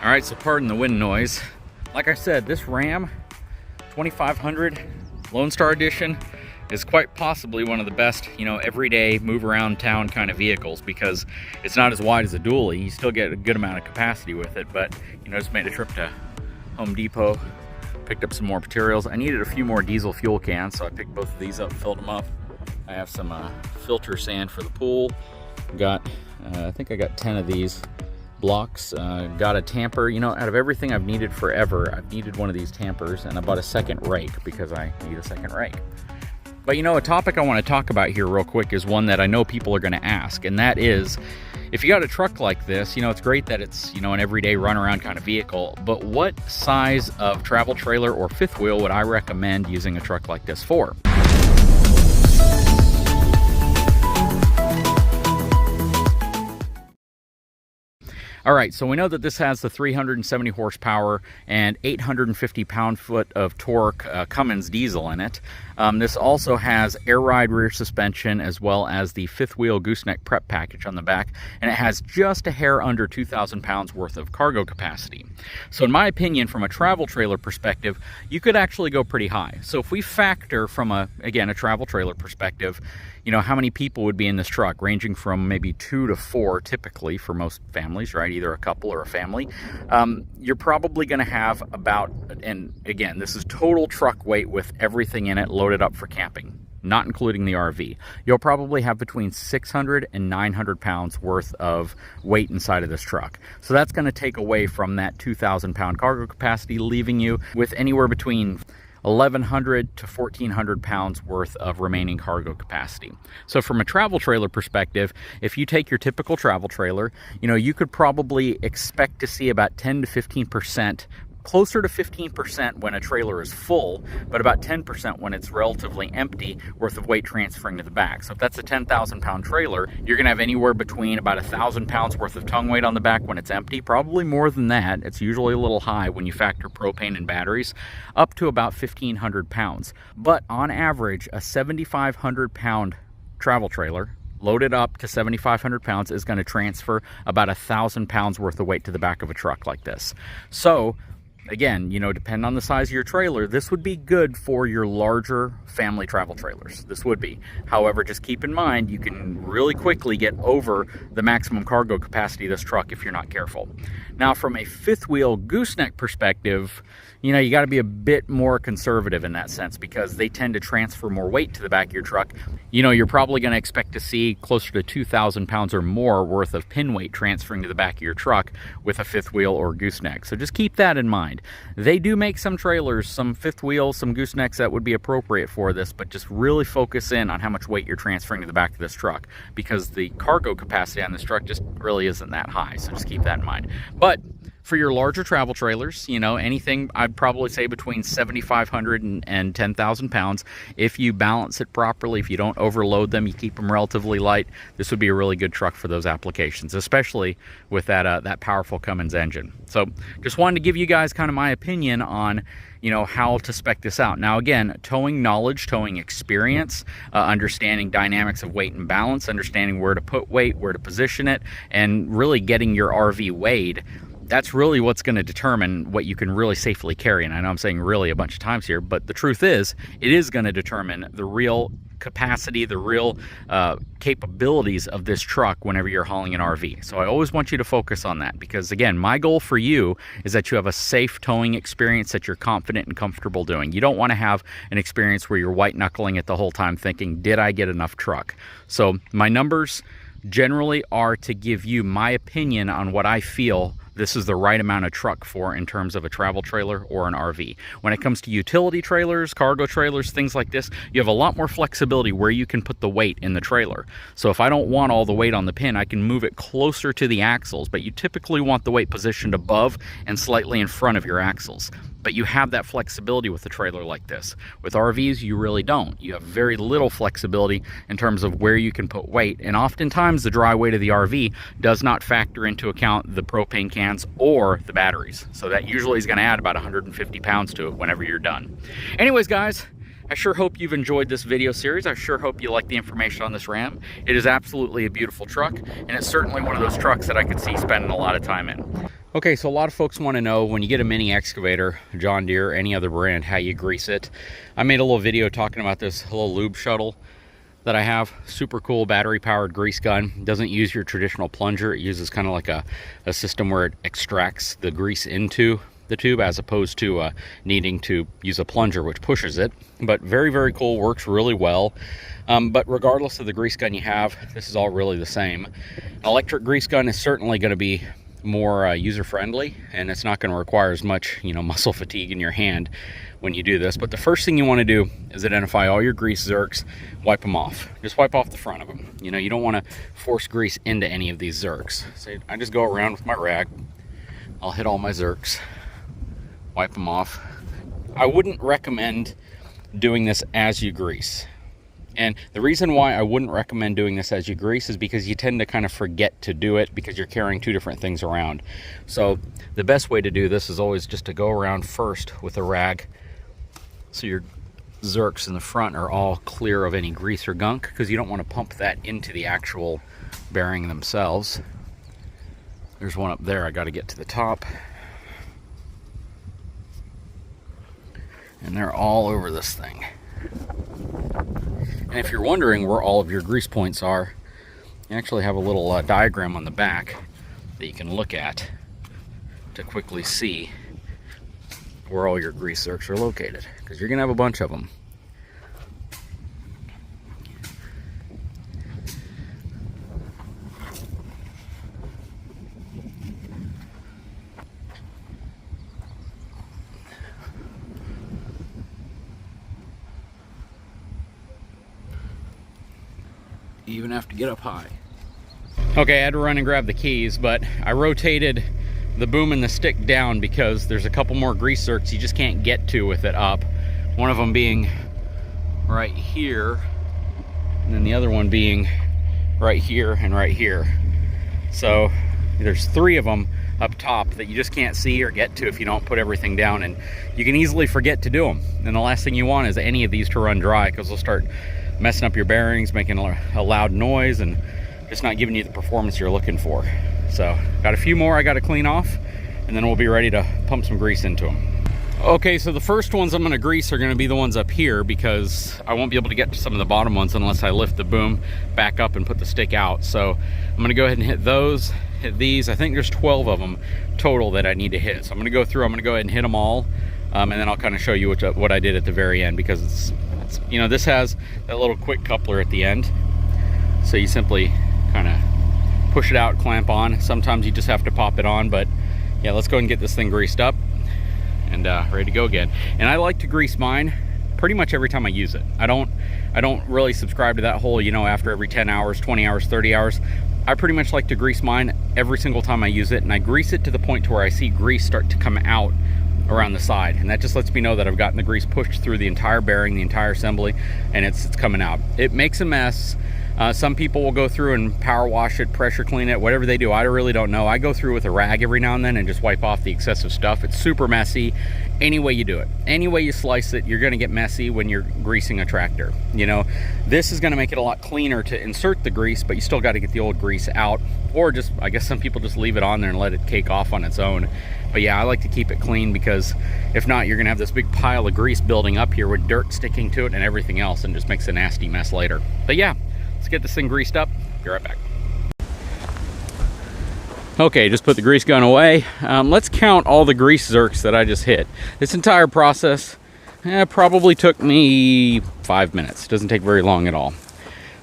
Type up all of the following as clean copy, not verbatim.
All right, so pardon the wind noise. Like I said, this Ram 2500 Lone Star Edition is quite possibly one of the best, everyday move around town kind of vehicles, because it's not as wide as a dually. You still get a good amount of capacity with it, but just made a trip to Home Depot, picked up some more materials. I needed a few more diesel fuel cans, so I picked both of these up, filled them up. I have some filter sand for the pool. Got, I think I got 10 of these blocks. Got a tamper. Out of everything I've needed forever, I've needed one of these tampers, and I bought a second rake because I need a second rake. But a topic I want to talk about here real quick is one that I know people are going to ask, and that is, if you got a truck like this, it's great that it's, an everyday runaround kind of vehicle, but what size of travel trailer or fifth wheel would I recommend using a truck like this for? All right, so we know that this has the 370 horsepower and 850 pound-foot of torque Cummins diesel in it. This also has air ride rear suspension, as well as the fifth wheel gooseneck prep package on the back, and it has just a hair under 2,000 pounds worth of cargo capacity. So in my opinion, from a travel trailer perspective, you could actually go pretty high. So if we factor from a travel trailer perspective, how many people would be in this truck, ranging from maybe 2 to 4 typically for most families, right? Either a couple or a family. You're probably going to have about, and again, this is total truck weight with everything in it loaded up for camping, not including the RV. You'll probably have between 600 and 900 pounds worth of weight inside of this truck. So that's going to take away from that 2,000 pound cargo capacity, leaving you with anywhere between 1,100 to 1,400 pounds worth of remaining cargo capacity. So from a travel trailer perspective, if you take your typical travel trailer, you could probably expect to see about 10 to 15%, closer to 15% when a trailer is full, but about 10% when it's relatively empty worth of weight transferring to the back. So if that's a 10,000 pound trailer, you're gonna have anywhere between about 1,000 pounds worth of tongue weight on the back when it's empty, probably more than that. It's usually a little high when you factor propane and batteries, up to about 1,500 pounds. But on average, a 7,500 pound travel trailer loaded up to 7,500 pounds is going to transfer about 1,000 pounds worth of weight to the back of a truck like this. So again, depending on the size of your trailer, this would be good for your larger family travel trailers. This would be. However, just keep in mind, you can really quickly get over the maximum cargo capacity of this truck if you're not careful. Now, from a fifth wheel gooseneck perspective, you got to be a bit more conservative in that sense, because they tend to transfer more weight to the back of your truck. You're probably going to expect to see closer to 2,000 pounds or more worth of pin weight transferring to the back of your truck with a fifth wheel or gooseneck. So just keep that in mind. They do make some trailers, some fifth wheels, some goosenecks that would be appropriate for this, but just really focus in on how much weight you're transferring to the back of this truck, because the cargo capacity on this truck just really isn't that high. So just keep that in mind. But for your larger travel trailers, anything, I'd probably say between 7,500 and 10,000 pounds. If you balance it properly, if you don't overload them, you keep them relatively light, this would be a really good truck for those applications, especially with that powerful Cummins engine. So just wanted to give you guys kind of my opinion on how to spec this out. Now again, towing knowledge, towing experience, understanding dynamics of weight and balance, understanding where to put weight, where to position it, and really getting your RV weighed. That's really what's going to determine what you can really safely carry. And I know I'm saying really a bunch of times here, but the truth is, it is going to determine the real capacity, the real capabilities of this truck whenever you're hauling an RV. So I always want you to focus on that, because again, my goal for you is that you have a safe towing experience that you're confident and comfortable doing. You don't want to have an experience where you're white knuckling it the whole time thinking, did I get enough truck? So my numbers generally are to give you my opinion on what I feel this is the right amount of truck for in terms of a travel trailer or an RV. When it comes to utility trailers, cargo trailers, things like this, you have a lot more flexibility where you can put the weight in the trailer. So if I don't want all the weight on the pin, I can move it closer to the axles, but you typically want the weight positioned above and slightly in front of your axles. But you have that flexibility with a trailer like this. With RVs, you really don't. You have very little flexibility in terms of where you can put weight, and oftentimes the dry weight of the RV does not factor into account the propane cans or the batteries. So that usually is going to add about 150 pounds to it whenever you're done. Anyways, guys, I sure hope you've enjoyed this video series. I sure hope you like the information on this Ram. It is absolutely a beautiful truck, and it's certainly one of those trucks that I could see spending a lot of time in. Okay, so a lot of folks want to know when you get a mini excavator, John Deere, any other brand, how you grease it. I made a little video talking about this little lube shuttle that I have. Super cool battery powered grease gun. It doesn't use your traditional plunger. It uses kind of like a system where it extracts the grease into the tube as opposed to needing to use a plunger which pushes it. But very, very cool, works really well. But regardless of the grease gun you have, this is all really the same. An electric grease gun is certainly going to be more user-friendly, and it's not going to require as much, muscle fatigue in your hand when you do this. But the first thing you want to do is identify all your grease zerks, wipe them off. Just wipe off the front of them. You don't want to force grease into any of these zerks. So I just go around with my rag. I'll hit all my zerks, wipe them off. I wouldn't recommend doing this as you grease. And the reason why I wouldn't recommend doing this as you grease is because you tend to kind of forget to do it because you're carrying two different things around. So the best way to do this is always just to go around first with a rag so your zerks in the front are all clear of any grease or gunk, because you don't want to pump that into the actual bearing themselves. There's one up there. I got to get to the top. And they're all over this thing. And if you're wondering where all of your grease points are, you actually have a little diagram on the back that you can look at to quickly see where all your grease zerks are located, because you're going to have a bunch of them. You even have to get up high. Okay, I had to run and grab the keys, but I rotated the boom and the stick down because there's a couple more grease zerks you just can't get to with it up. One of them being right here, and then the other one being right here and right here. So there's three of them up top that you just can't see or get to if you don't put everything down, and you can easily forget to do them. And the last thing you want is any of these to run dry, because they'll start messing up your bearings, making a loud noise, and just not giving you the performance you're looking for. So got a few more I got to clean off, and then we'll be ready to pump some grease into them. Okay, so the first ones I'm going to grease are going to be the ones up here, because I won't be able to get to some of the bottom ones unless I lift the boom back up and put the stick out. So I'm going to go ahead and hit those, hit these. I think there's 12 of them total that I need to hit. So I'm going to go through, I'm going to go ahead and hit them all, and then I'll kind of show you what I did at the very end, because it's this has that little quick coupler at the end. So you simply kind of push it out, clamp on. Sometimes you just have to pop it on, but yeah, let's go and get this thing greased up and ready to go again. And I like to grease mine pretty much every time I use it. I don't really subscribe to that whole, after every 10 hours, 20 hours, 30 hours. I pretty much like to grease mine every single time I use it, and I grease it to the point to where I see grease start to come out around the side, and that just lets me know that I've gotten the grease pushed through the entire bearing, the entire assembly, and it's coming out. It makes a mess. Some people will go through and power wash it, pressure clean it, whatever they do. I really don't know. I go through with a rag every now and then and just wipe off the excessive stuff. It's super messy any way you do it. Any way you slice it, you're going to get messy when you're greasing a tractor. This is going to make it a lot cleaner to insert the grease, but you still got to get the old grease out, or just, I guess some people just leave it on there and let it cake off on its own. But yeah, I like to keep it clean, because if not, you're gonna have this big pile of grease building up here with dirt sticking to it and everything else, and just makes a nasty mess later. But yeah, let's get this thing greased up. Be right back. Okay, just put the grease gun away. Let's count all the grease zerks that I just hit. This entire process probably took me 5 minutes. Doesn't take very long at all.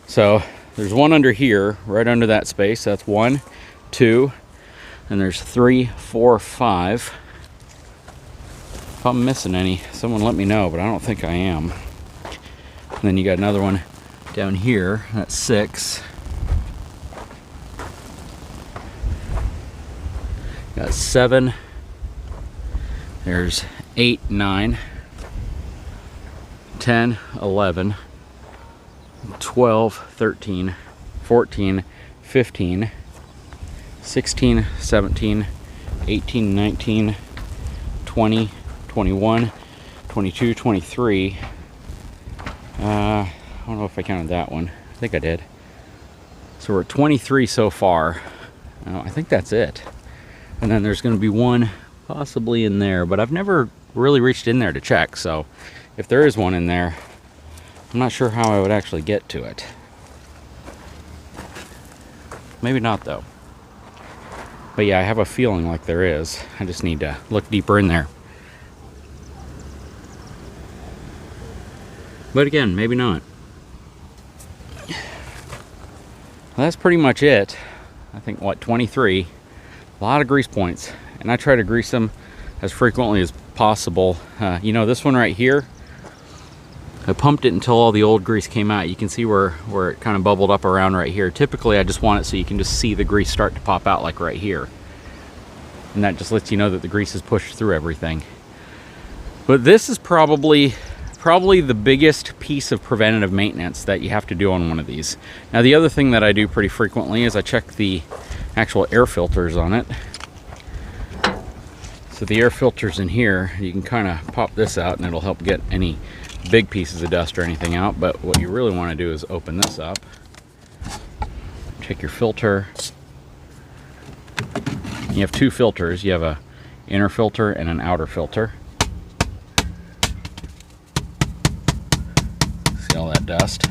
So there's one under here, right under that space. That's 1, 2, and there's 3, 4, 5. If I'm missing any, someone let me know, but I don't think I am. And then you got another one down here, that's 6. Got 7. There's 8, 9, 10, 11, 12, 13, 14, 15, 16, 17, 18, 19, 20, 21, 22, 23. I don't know if I counted that one. I think I did. So we're at 23 so far. I think that's it. And then there's going to be one possibly in there, but I've never really reached in there to check. So if there is one in there, I'm not sure how I would actually get to it. Maybe not though. But yeah, I have a feeling like there is. I just need to look deeper in there. But again, maybe not. Well, that's pretty much it. I think, what, 23. A lot of grease points. And I try to grease them as frequently as possible. You know, this one right here, I pumped it until all the old grease came out. You can see where it kind of bubbled up around right here. Typically, I just want it so you can just see the grease start to pop out like right here. And that just lets you know that the grease is pushed through everything. But this is probably the biggest piece of preventative maintenance that you have to do on one of these. Now, the other thing that I do pretty frequently is I check the actual air filters on it. So the air filters in here, you can kind of pop this out and it'll help get any big pieces of dust or anything out. But what you really want to do is open this up, take your filter. You have two filters. You have a inner filter and an outer filter. See all that dust?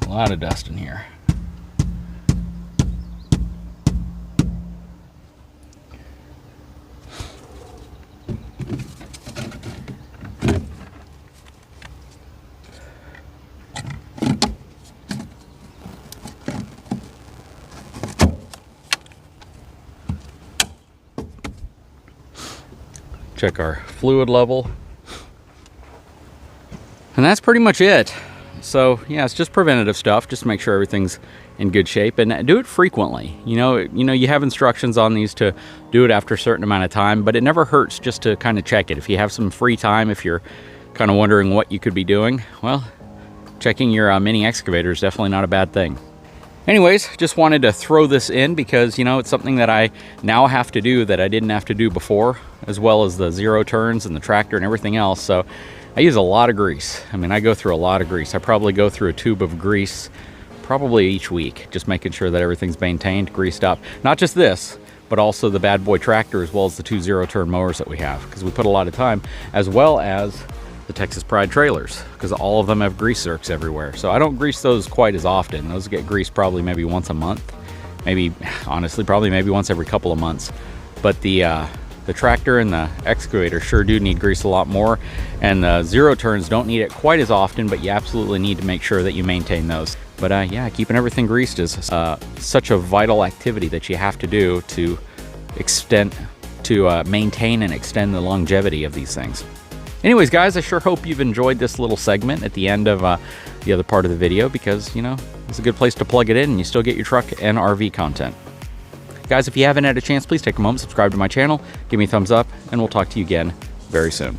A lot of dust in here. Check our fluid level. And that's pretty much it. So yeah, it's just preventative stuff. Just make sure everything's in good shape and do it frequently. You know, you have instructions on these to do it after a certain amount of time, but it never hurts just to kind of check it. If you have some free time, if you're kind of wondering what you could be doing, well, checking your mini excavator is definitely not a bad thing. Anyways, just wanted to throw this in because, you know, it's something that I now have to do that I didn't have to do before, as well as the zero turns and the tractor and everything else. So I use a lot of grease. I mean, I go through a lot of grease. I probably go through a tube of grease probably each week, just making sure that everything's maintained, greased up. Not just this, but also the bad boy tractor, as well as the two zero turn mowers that we have, because we put a lot of time, as well as the Texas Pride trailers, because all of them have grease zerks everywhere. So I don't grease those quite as often. Those get greased probably maybe once a month. Maybe, honestly, probably maybe once every couple of months. But the tractor and the excavator sure do need grease a lot more. And the zero turns don't need it quite as often, but you absolutely need to make sure that you maintain those. But yeah, keeping everything greased is such a vital activity that you have to do to maintain and extend the longevity of these things. Anyways, guys, I sure hope you've enjoyed this little segment at the end of the other part of the video, because, you know, it's a good place to plug it in and you still get your truck and RV content. Guys, if you haven't had a chance, please take a moment, subscribe to my channel, give me a thumbs up, and we'll talk to you again very soon.